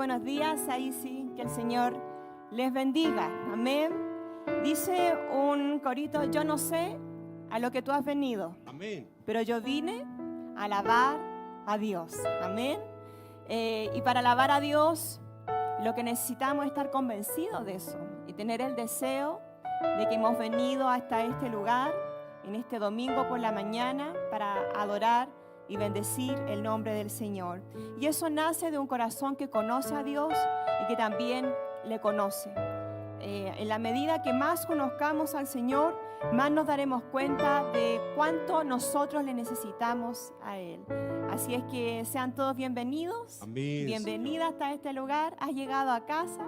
buenos días. Ahí sí, que el Señor les bendiga. Amén. Dice un corito: yo no sé a lo que tú has venido. Amén. Pero yo vine a alabar a Dios. Amén. Y para alabar a Dios, lo que necesitamos es estar convencidos de eso y tener el deseo de que hemos venido hasta este lugar en este domingo por la mañana para adorar y bendecir el nombre del Señor. Y eso nace de un corazón que conoce a Dios y que también le conoce. En la medida que más conozcamos al Señor, más nos daremos cuenta de cuánto nosotros le necesitamos a Él. Así es que sean todos bienvenidos. Amén, Bienvenida hasta este lugar. Has llegado a casa.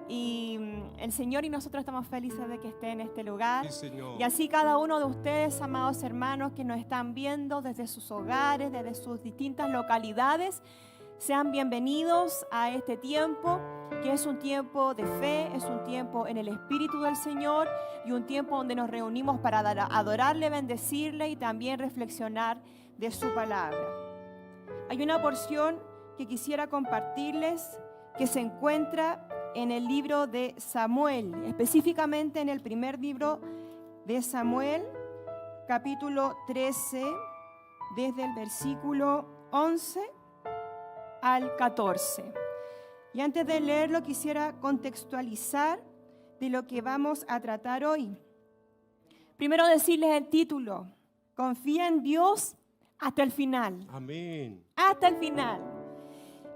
Y el Señor y nosotros estamos felices de que esté en este lugar. Sí, Señor. Y así cada uno de ustedes, amados hermanos, que nos están viendo desde sus hogares, desde sus distintas localidades, sean bienvenidos a este tiempo, que es un tiempo de fe, es un tiempo en el Espíritu del Señor y un tiempo donde nos reunimos para adorarle, bendecirle y también reflexionar de su palabra. Hay una porción que quisiera compartirles que se encuentra en el libro de Samuel, específicamente en el primer libro de Samuel, capítulo 13, desde el versículo 11 al 14. Y antes de leerlo quisiera contextualizar de lo que vamos a tratar hoy. Primero decirles el título: confía en Dios hasta el final. Amén. Hasta el final.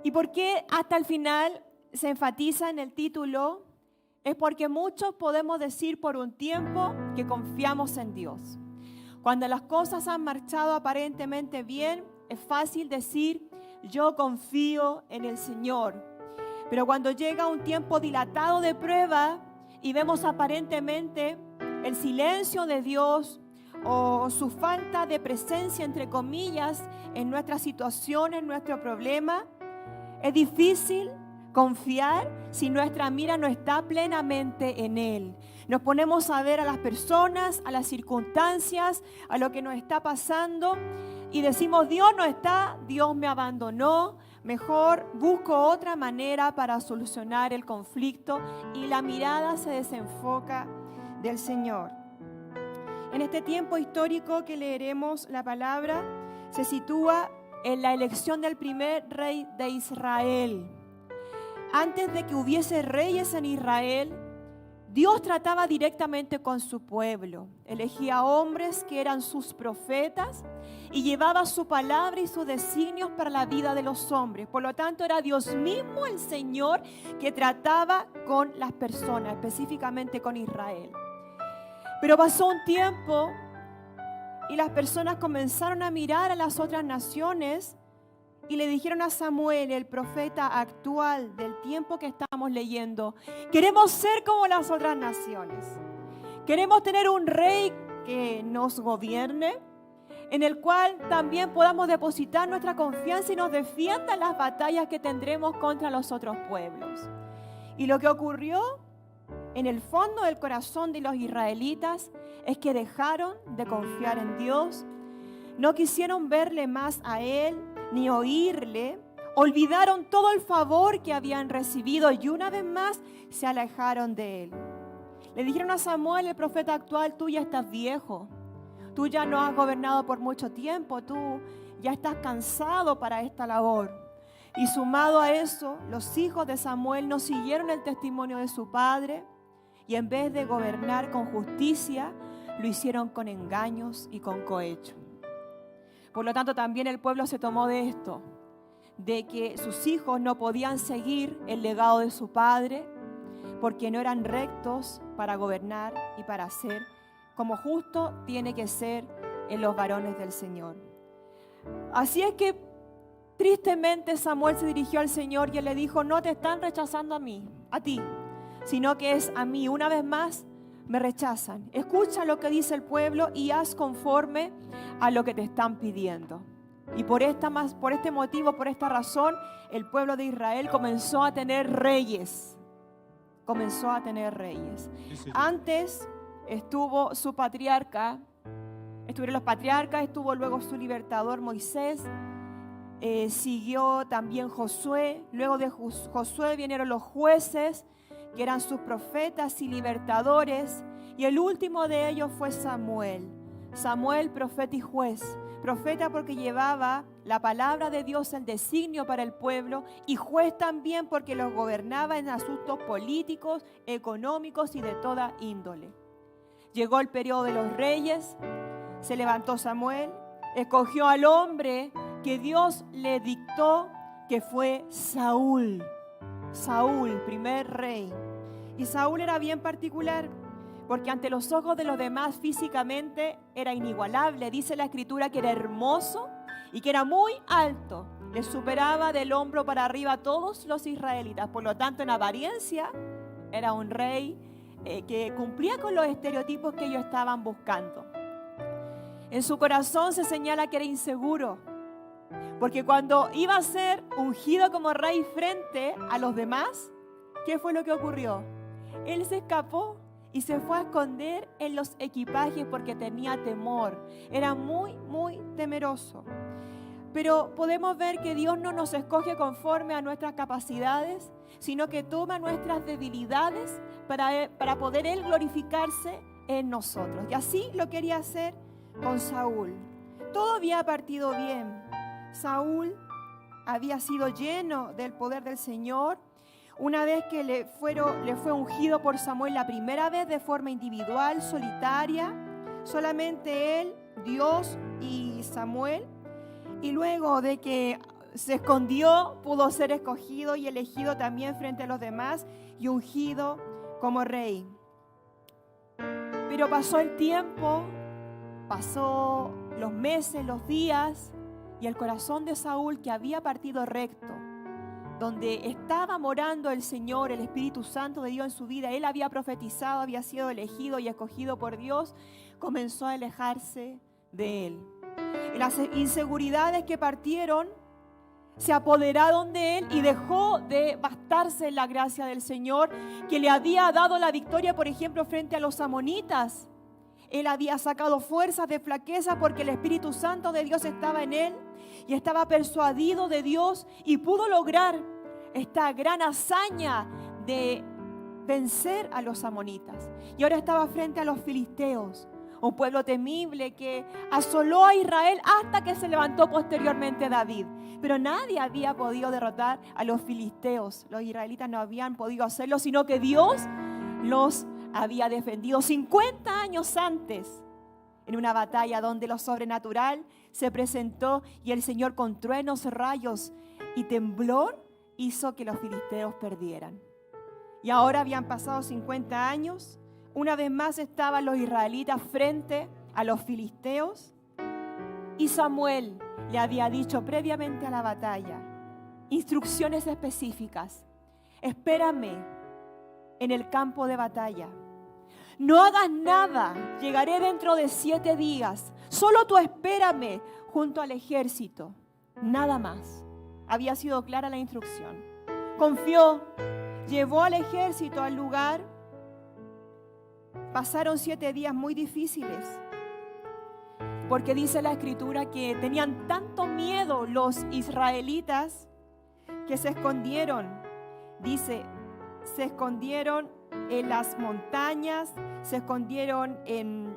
¿Y por qué hasta el final se enfatiza en el título? Es porque muchos podemos decir por un tiempo que confiamos en Dios. Cuando las cosas han marchado aparentemente bien, es fácil decir: yo confío en el Señor. Pero cuando llega un tiempo dilatado de prueba y vemos aparentemente el silencio de Dios o su falta de presencia, entre comillas, en nuestra situación, en nuestro problema, es difícil confiar si nuestra mira no está plenamente en Él. Nos ponemos a ver a las personas, a las circunstancias, a lo que nos está pasando y decimos: Dios no está, Dios me abandonó, mejor busco otra manera para solucionar el conflicto, y la mirada se desenfoca del Señor. En este tiempo histórico que leeremos la palabra, se sitúa en la elección del primer rey de Israel. Antes de que hubiese reyes en Israel, Dios trataba directamente con su pueblo. Elegía hombres que eran sus profetas y llevaba su palabra y sus designios para la vida de los hombres. Por lo tanto, era Dios mismo, el Señor, que trataba con las personas, específicamente con Israel. Pero pasó un tiempo y las personas comenzaron a mirar a las otras naciones y le dijeron a Samuel, el profeta actual del tiempo que estamos leyendo: queremos ser como las otras naciones. Queremos tener un rey que nos gobierne, en el cual también podamos depositar nuestra confianza y nos defienda en las batallas que tendremos contra los otros pueblos. Y lo que ocurrió en el fondo del corazón de los israelitas es que dejaron de confiar en Dios, no quisieron verle más a Él ni oírle, olvidaron todo el favor que habían recibido y una vez más se alejaron de Él. Le dijeron a Samuel, el profeta actual: tú ya estás viejo, tú ya no has gobernado por mucho tiempo, tú ya estás cansado para esta labor. Y sumado a eso, los hijos de Samuel no siguieron el testimonio de su padre y en vez de gobernar con justicia, lo hicieron con engaños y con cohecho. Por lo tanto, también el pueblo se tomó de esto, de que sus hijos no podían seguir el legado de su padre porque no eran rectos para gobernar y para ser como justo tiene que ser en los varones del Señor. Así es que tristemente Samuel se dirigió al Señor y él le dijo: no te están rechazando a ti, sino que es a mí. Una vez más me rechazan. Escucha lo que dice el pueblo y haz conforme a lo que te están pidiendo. Y por este motivo, por esta razón, el pueblo de Israel comenzó a tener reyes. Comenzó a tener reyes. Sí, Antes estuvo su patriarca, estuvieron los patriarcas, estuvo luego su libertador Moisés. siguió también Josué. Luego de Josué vinieron los jueces, que eran sus profetas y libertadores. Y el último de ellos fue Samuel. Samuel, profeta y juez. Profeta porque llevaba la palabra de Dios, el designio para el pueblo, y juez también porque los gobernaba en asuntos políticos, económicos y de toda índole. Llegó el periodo de los reyes, se levantó Samuel, escogió al hombre que Dios le dictó, que fue Saúl. Saúl, primer rey. Y Saúl era bien particular, porque ante los ojos de los demás físicamente era inigualable. Dice la Escritura que era hermoso y que era muy alto. Le superaba del hombro para arriba a todos los israelitas. Por lo tanto, en apariencia era un rey que cumplía con los estereotipos que ellos estaban buscando. En su corazón se señala que era inseguro, porque cuando iba a ser ungido como rey frente a los demás, ¿qué fue lo que ocurrió? Él se escapó y se fue a esconder en los equipajes porque tenía temor. Era muy, muy temeroso. Pero podemos ver que Dios no nos escoge conforme a nuestras capacidades, sino que toma nuestras debilidades para poder Él glorificarse en nosotros. Y así lo quería hacer con Saúl. Todo había partido bien. Saúl había sido lleno del poder del Señor. Una vez que le fue ungido por Samuel la primera vez de forma individual, solitaria, solamente él, Dios y Samuel. Y luego de que se escondió, pudo ser escogido y elegido también frente a los demás y ungido como rey. Pero pasó el tiempo, pasó los meses, los días, y el corazón de Saúl, que había partido recto, donde estaba morando el Señor, el Espíritu Santo de Dios en su vida, él había profetizado, había sido elegido y escogido por Dios, comenzó a alejarse de él. Y las inseguridades que partieron se apoderaron de él y dejó de bastarse en la gracia del Señor, que le había dado la victoria, por ejemplo, frente a los amonitas. Él había sacado fuerzas de flaqueza porque el Espíritu Santo de Dios estaba en él y estaba persuadido de Dios y pudo lograr esta gran hazaña de vencer a los amonitas. Y ahora estaba frente a los filisteos, un pueblo temible que asoló a Israel hasta que se levantó posteriormente David. Pero nadie había podido derrotar a los filisteos. Los israelitas no habían podido hacerlo, sino que Dios los había defendido 50 años antes, en una batalla donde lo sobrenatural se presentó y el Señor con truenos, rayos y temblor hizo que los filisteos perdieran. Y ahora habían pasado 50 años, una vez más estaban los israelitas frente a los filisteos y Samuel le había dicho previamente a la batalla instrucciones específicas: espérame en el campo de batalla. No hagas nada, llegaré dentro de 7 días. Solo tú espérame junto al ejército. Nada más. Había sido clara la instrucción. Confió, llevó al ejército al lugar. Pasaron 7 días muy difíciles, porque dice la Escritura que tenían tanto miedo los israelitas que se escondieron. Dice, se escondieron en las montañas, se escondieron en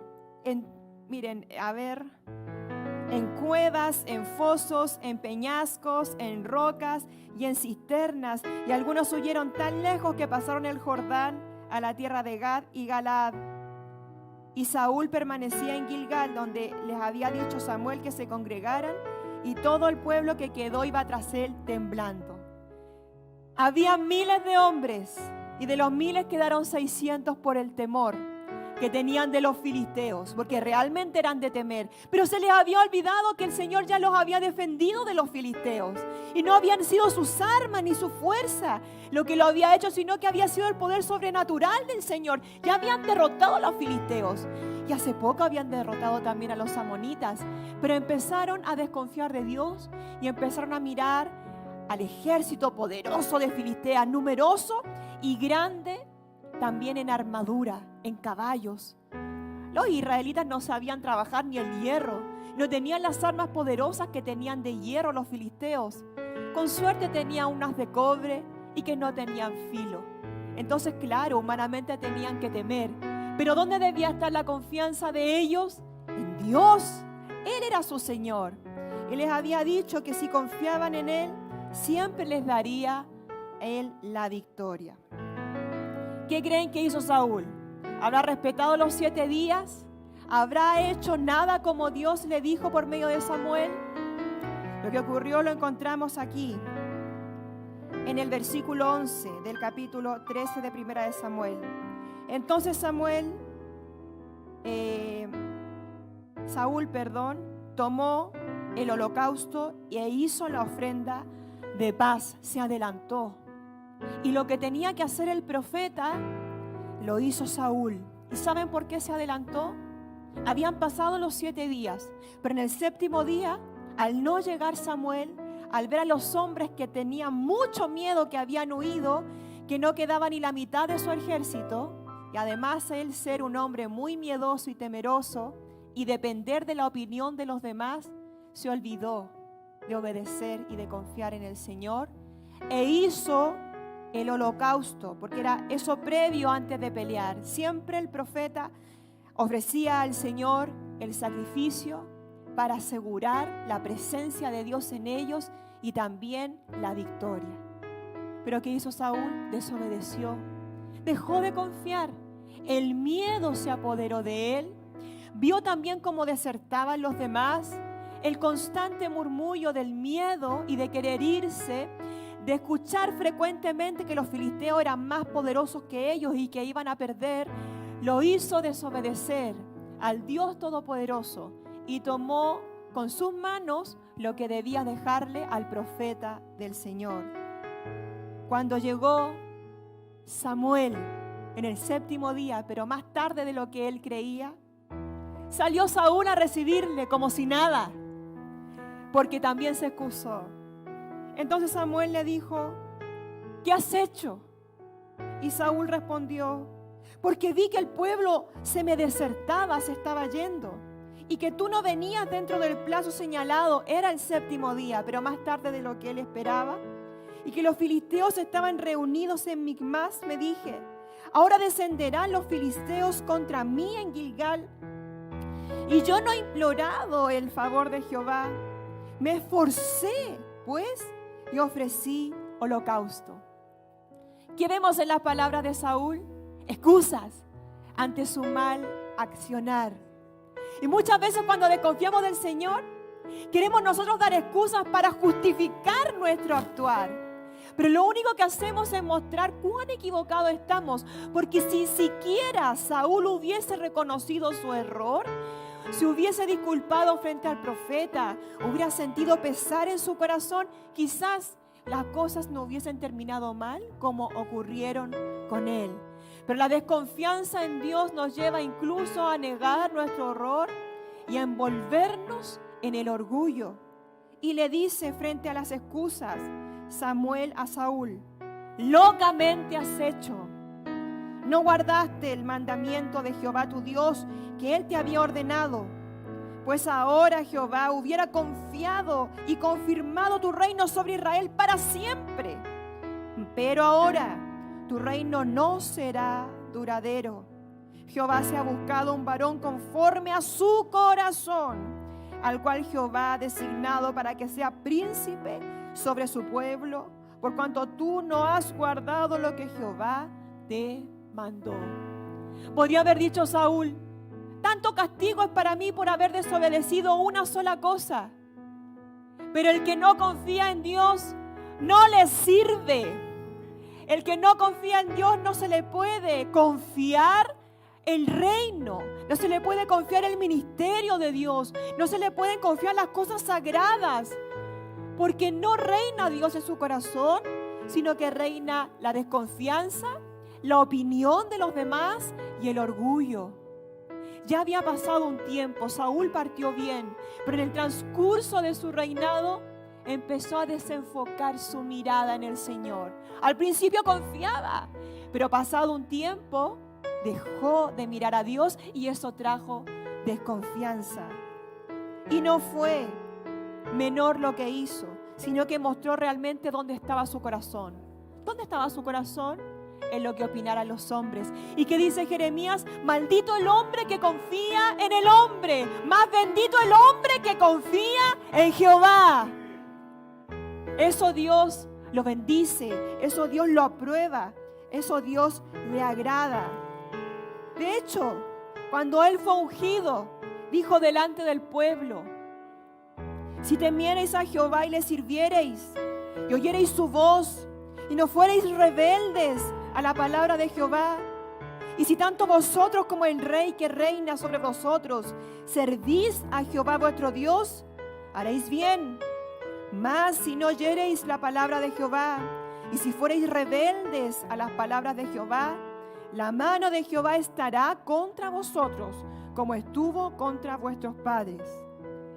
cuevas, en fosos, en peñascos, en rocas y en cisternas. Y algunos huyeron tan lejos que pasaron el Jordán a la tierra de Gad y Galaad. Y Saúl permanecía en Gilgal, donde les había dicho Samuel que se congregaran, y todo el pueblo que quedó iba tras él temblando. Había miles de hombres, y de los miles quedaron 600 por el temor que tenían de los filisteos, porque realmente eran de temer. Pero se les había olvidado que el Señor ya los había defendido de los filisteos. Y no habían sido sus armas ni su fuerza lo que lo había hecho, sino que había sido el poder sobrenatural del Señor. Ya habían derrotado a los filisteos. Y hace poco habían derrotado también a los amonitas. Pero empezaron a desconfiar de Dios y empezaron a mirar al ejército poderoso de Filistea, numeroso y grande, también en armadura, en caballos. Los israelitas no sabían trabajar ni el hierro, no tenían las armas poderosas que tenían de hierro los filisteos. Con suerte tenían unas de cobre y que no tenían filo. Entonces, claro, humanamente tenían que temer. Pero ¿dónde debía estar la confianza de ellos? En Dios. Él era su Señor. Él les había dicho que si confiaban en Él, siempre les daría Él la victoria. ¿Qué creen que hizo Saúl? ¿Habrá respetado los 7 días? ¿Habrá hecho nada como Dios le dijo por medio de Samuel? Lo que ocurrió lo encontramos aquí, en el versículo 11 del capítulo 13 de Primera de Samuel. Entonces Saúl, tomó el holocausto e hizo la ofrenda de paz. Se adelantó. Y lo que tenía que hacer el profeta, lo hizo Saúl. ¿Y saben por qué se adelantó? Habían pasado los 7 días, pero en el 7º día, al no llegar Samuel, al ver a los hombres que tenían mucho miedo, que habían huido, que no quedaba ni la mitad de su ejército, y además él ser un hombre muy miedoso y temeroso y depender de la opinión de los demás, se olvidó de obedecer y de confiar en el Señor e hizo el holocausto, porque era eso previo antes de pelear. Siempre el profeta ofrecía al Señor el sacrificio para asegurar la presencia de Dios en ellos y también la victoria. Pero ¿qué hizo Saúl? Desobedeció, dejó de confiar. El miedo se apoderó de él. Vio también cómo desertaban los demás, el constante murmullo del miedo y de querer irse, de escuchar frecuentemente que los filisteos eran más poderosos que ellos y que iban a perder. Lo hizo desobedecer al Dios Todopoderoso y tomó con sus manos lo que debía dejarle al profeta del Señor. Cuando llegó Samuel en el 7º día, pero más tarde de lo que él creía, salió Saúl a recibirle como si nada, porque también se excusó. Entonces Samuel le dijo: ¿qué has hecho? Y Saúl respondió: porque vi que el pueblo se me desertaba, se estaba yendo, y que tú no venías dentro del plazo señalado. Era el 7º día, pero más tarde de lo que él esperaba, y que los filisteos estaban reunidos en Micmas. Me dije: ahora descenderán los filisteos contra mí en Gilgal, y yo no he implorado el favor de Jehová. Me esforcé, pues, y ofrecí holocausto. ¿Qué vemos en las palabras de Saúl? Excusas ante su mal accionar. Y muchas veces cuando desconfiamos del Señor, queremos nosotros dar excusas para justificar nuestro actuar. Pero lo único que hacemos es mostrar cuán equivocados estamos, porque si siquiera Saúl hubiese reconocido su error, se hubiese disculpado frente al profeta, hubiera sentido pesar en su corazón, quizás las cosas no hubiesen terminado mal como ocurrieron con él. Pero la desconfianza en Dios nos lleva incluso a negar nuestro error y a envolvernos en el orgullo. Y le dice frente a las excusas Samuel a Saúl: locamente has hecho. No guardaste el mandamiento de Jehová tu Dios que Él te había ordenado. Pues ahora Jehová hubiera confiado y confirmado tu reino sobre Israel para siempre. Pero ahora tu reino no será duradero. Jehová se ha buscado un varón conforme a su corazón, al cual Jehová ha designado para que sea príncipe sobre su pueblo, por cuanto tú no has guardado lo que Jehová te mandó. Podría haber dicho Saúl: tanto castigo es para mí por haber desobedecido una sola cosa. Pero el que no confía en Dios no le sirve. El que no confía en Dios no se le puede confiar el reino, no se le puede confiar el ministerio de Dios, no se le pueden confiar las cosas sagradas, porque no reina Dios en su corazón, sino que reina la desconfianza, la opinión de los demás y el orgullo. Ya había pasado un tiempo, Saúl partió bien, pero en el transcurso de su reinado empezó a desenfocar su mirada en el Señor. Al principio confiaba, pero pasado un tiempo dejó de mirar a Dios y eso trajo desconfianza. Y no fue menor lo que hizo, sino que mostró realmente dónde estaba su corazón. ¿Dónde estaba su corazón? En lo que opinaran los hombres. ¿Y qué dice Jeremías? Maldito el hombre que confía en el hombre, más bendito el hombre que confía en Jehová. Eso Dios lo bendice, eso Dios lo aprueba, eso Dios le agrada. De hecho, cuando él fue ungido, dijo delante del pueblo: si temiereis a Jehová y le sirviereis, y oyereis su voz, y no fuereis rebeldes a la palabra de Jehová, y si tanto vosotros como el rey que reina sobre vosotros servís a Jehová vuestro Dios, haréis bien. Mas si no oyereis la palabra de Jehová, y si fuereis rebeldes a las palabras de Jehová, la mano de Jehová estará contra vosotros, como estuvo contra vuestros padres.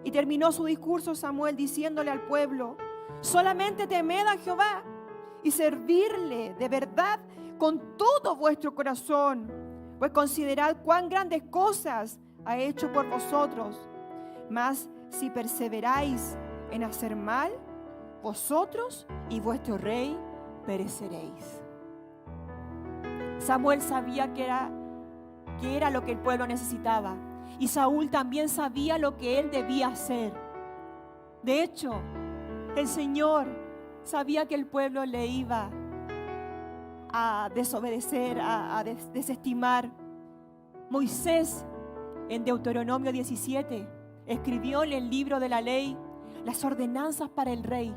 Y terminó su discurso Samuel diciéndole al pueblo: solamente temed a Jehová y servirle de verdad con todo vuestro corazón, pues considerad cuán grandes cosas ha hecho por vosotros. Mas si perseveráis en hacer mal, vosotros y vuestro rey pereceréis. Samuel sabía que era lo que el pueblo necesitaba, y Saúl también sabía lo que él debía hacer. De hecho, el Señor sabía que el pueblo le iba a desobedecer, a desestimar. Moisés, en Deuteronomio 17, escribió en el libro de la ley las ordenanzas para el rey,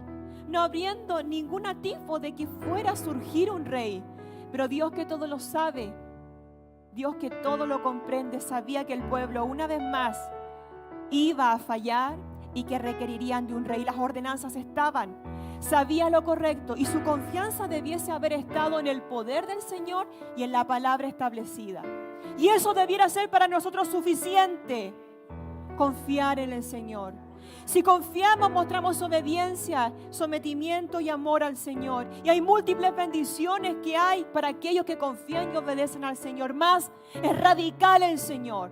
no habiendo ningún atisbo de que fuera a surgir un rey. Pero Dios, que todo lo sabe, Dios que todo lo comprende, sabía que el pueblo una vez más iba a fallar y que requerirían de un rey. Las ordenanzas estaban, sabía lo correcto, y su confianza debiese haber estado en el poder del Señor y en la palabra establecida. Y eso debiera ser para nosotros suficiente, confiar en el Señor. Si confiamos, mostramos obediencia, sometimiento y amor al Señor. Y hay múltiples bendiciones que hay para aquellos que confían y obedecen al Señor. Más es radical el Señor.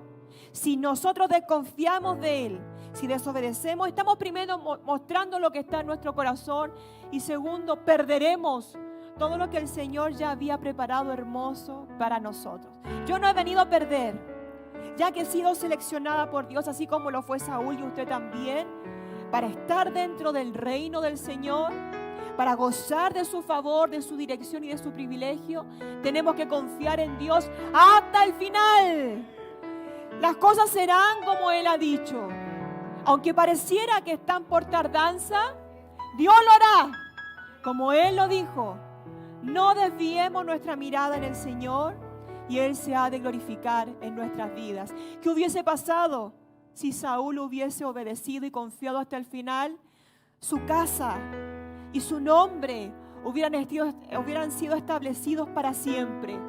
Si nosotros desconfiamos de Él, si desobedecemos, estamos primero mostrando lo que está en nuestro corazón, y segundo, perderemos todo lo que el Señor ya había preparado hermoso para nosotros. Yo no he venido a perder, ya que he sido seleccionada por Dios, así como lo fue Saúl y usted también, para estar dentro del reino del Señor, para gozar de su favor, de su dirección y de su privilegio. Tenemos que confiar en Dios hasta el final. Las cosas serán como Él ha dicho. Aunque pareciera que están por tardanza, Dios lo hará, como Él lo dijo. No desviemos nuestra mirada en el Señor, y Él se ha de glorificar en nuestras vidas. ¿Qué hubiese pasado si Saúl hubiese obedecido y confiado hasta el final? Su casa y su nombre hubieran sido establecidos para siempre.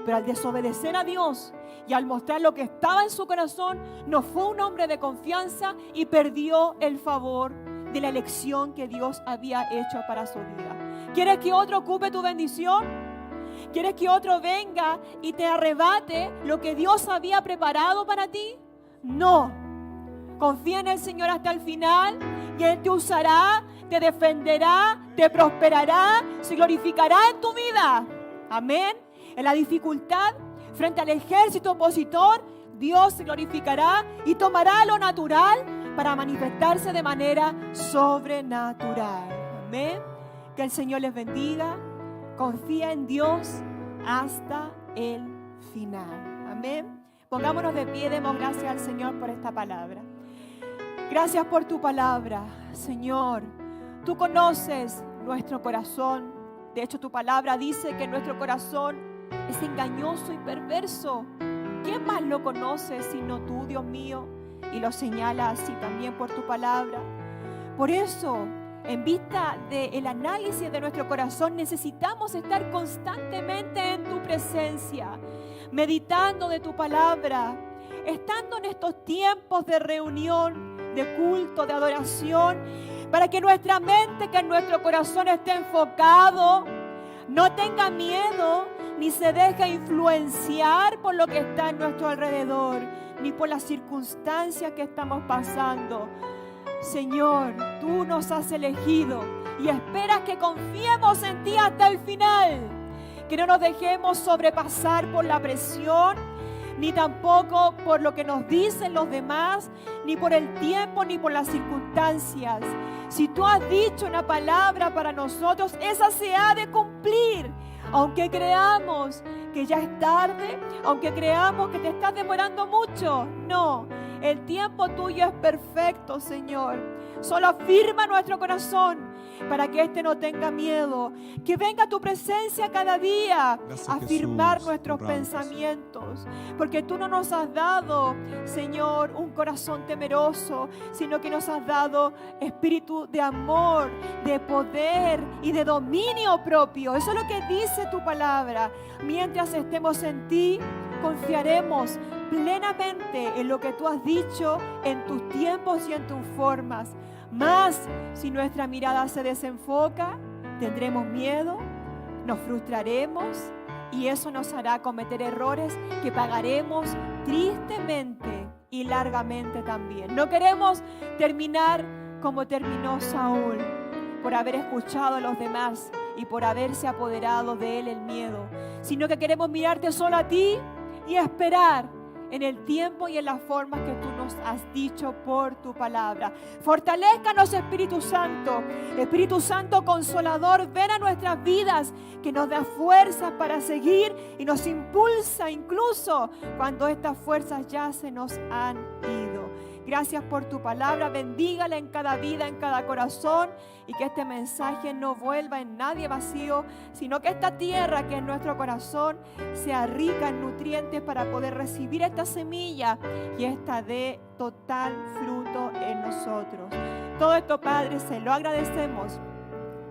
Pero al desobedecer a Dios y al mostrar lo que estaba en su corazón, no fue un hombre de confianza y perdió el favor de la elección que Dios había hecho para su vida. ¿Quieres que otro ocupe tu bendición? ¿Quieres que otro venga y te arrebate lo que Dios había preparado para ti? No. Confía en el Señor hasta el final, y Él te usará, te defenderá, te prosperará, se glorificará en tu vida. Amén. En la dificultad, frente al ejército opositor, Dios se glorificará y tomará lo natural para manifestarse de manera sobrenatural. Amén. Que el Señor les bendiga. Confía en Dios hasta el final. Amén. Pongámonos de pie, demos gracias al Señor por esta palabra. Gracias por tu palabra, Señor. Tú conoces nuestro corazón. De hecho, tu palabra dice que nuestro corazón es engañoso y perverso. ¿Quién más lo conoce sino tú, Dios mío? Y lo señala así también por tu palabra. Por eso, en vista del análisis de nuestro corazón, necesitamos estar constantemente en tu presencia, meditando de tu palabra, estando en estos tiempos de reunión, de culto, de adoración, para que nuestra mente, que nuestro corazón esté enfocado, no tenga miedo, ni se deje influenciar por lo que está en nuestro alrededor. ni por las circunstancias que estamos pasando. Señor, tú nos has elegido y esperas que confiemos en ti hasta el final. Que no nos dejemos sobrepasar por la presión, ni tampoco por lo que nos dicen los demás, ni por el tiempo, ni por las circunstancias. Si tú has dicho una palabra para nosotros, esa se ha de cumplir. Aunque creamos que ya es tarde, aunque creamos que te estás demorando mucho, no. El tiempo tuyo es perfecto, Señor. Solo afirma nuestro corazón para que éste no tenga miedo. Que venga tu presencia cada día a afirmar nuestros pensamientos. Porque tú no nos has dado, Señor, un corazón temeroso, sino que nos has dado espíritu de amor, de poder y de dominio propio. Eso es lo que dice tu palabra. Mientras estemos en ti, confiaremos plenamente en lo que tú has dicho, en tus tiempos y en tus formas. Mas si nuestra mirada se desenfoca, tendremos miedo, nos frustraremos y eso nos hará cometer errores que pagaremos tristemente y largamente también. No queremos terminar como terminó Saúl, por haber escuchado a los demás y por haberse apoderado de él el miedo, sino que queremos mirarte solo a ti y esperar en el tiempo y en las formas que tú nos has dicho por tu palabra. Fortalézcanos, Espíritu Santo. Espíritu Santo Consolador, ven a nuestras vidas, que nos da fuerzas para seguir y nos impulsa incluso cuando estas fuerzas ya se nos han ido. Gracias por tu palabra, bendígala en cada vida, en cada corazón, y que este mensaje no vuelva en nadie vacío, sino que esta tierra que es nuestro corazón sea rica en nutrientes para poder recibir esta semilla y esta dé total fruto en nosotros. Todo esto, Padre, se lo agradecemos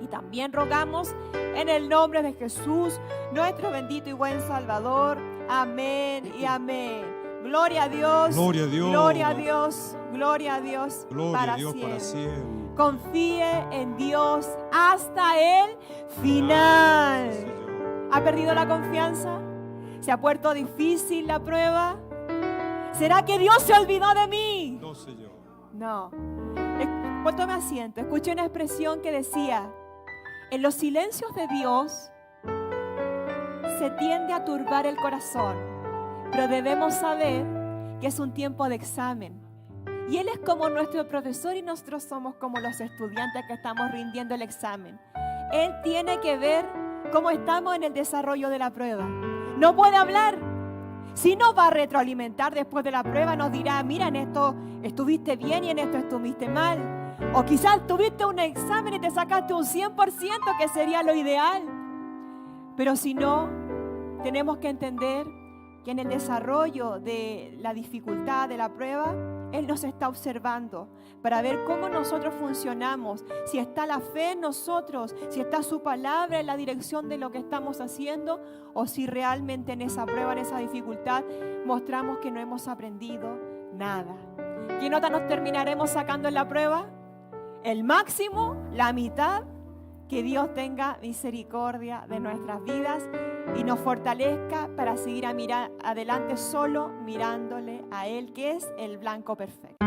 y también rogamos en el nombre de Jesús, nuestro bendito y buen Salvador. Amén y amén. Gloria a Dios, gloria a Dios, gloria a Dios, gloria a Dios, gloria a Dios para siempre. Confíe en Dios hasta el final. ¿Ha perdido la confianza? ¿Se ha puesto difícil la prueba? ¿Será que Dios se olvidó de mí? No, Señor. No. Tome asiento. Escuché una expresión que decía: en los silencios de Dios se tiende a turbar el corazón. Pero debemos saber que es un tiempo de examen. Y Él es como nuestro profesor y nosotros somos como los estudiantes que estamos rindiendo el examen. Él tiene que ver cómo estamos en el desarrollo de la prueba. No puede hablar. Si no va a retroalimentar después de la prueba, nos dirá: mira, en esto estuviste bien y en esto estuviste mal. O quizás tuviste un examen y te sacaste un 100%, que sería lo ideal. Pero si no, tenemos que entender que en el desarrollo de la dificultad de la prueba, Él nos está observando para ver cómo nosotros funcionamos, si está la fe en nosotros, si está su palabra en la dirección de lo que estamos haciendo, o si realmente en esa prueba, en esa dificultad, mostramos que no hemos aprendido nada. ¿Qué nota nos terminaremos sacando en la prueba? El máximo, la mitad. Que Dios tenga misericordia de nuestras vidas y nos fortalezca para seguir a mirar adelante solo mirándole a Él, que es el blanco perfecto.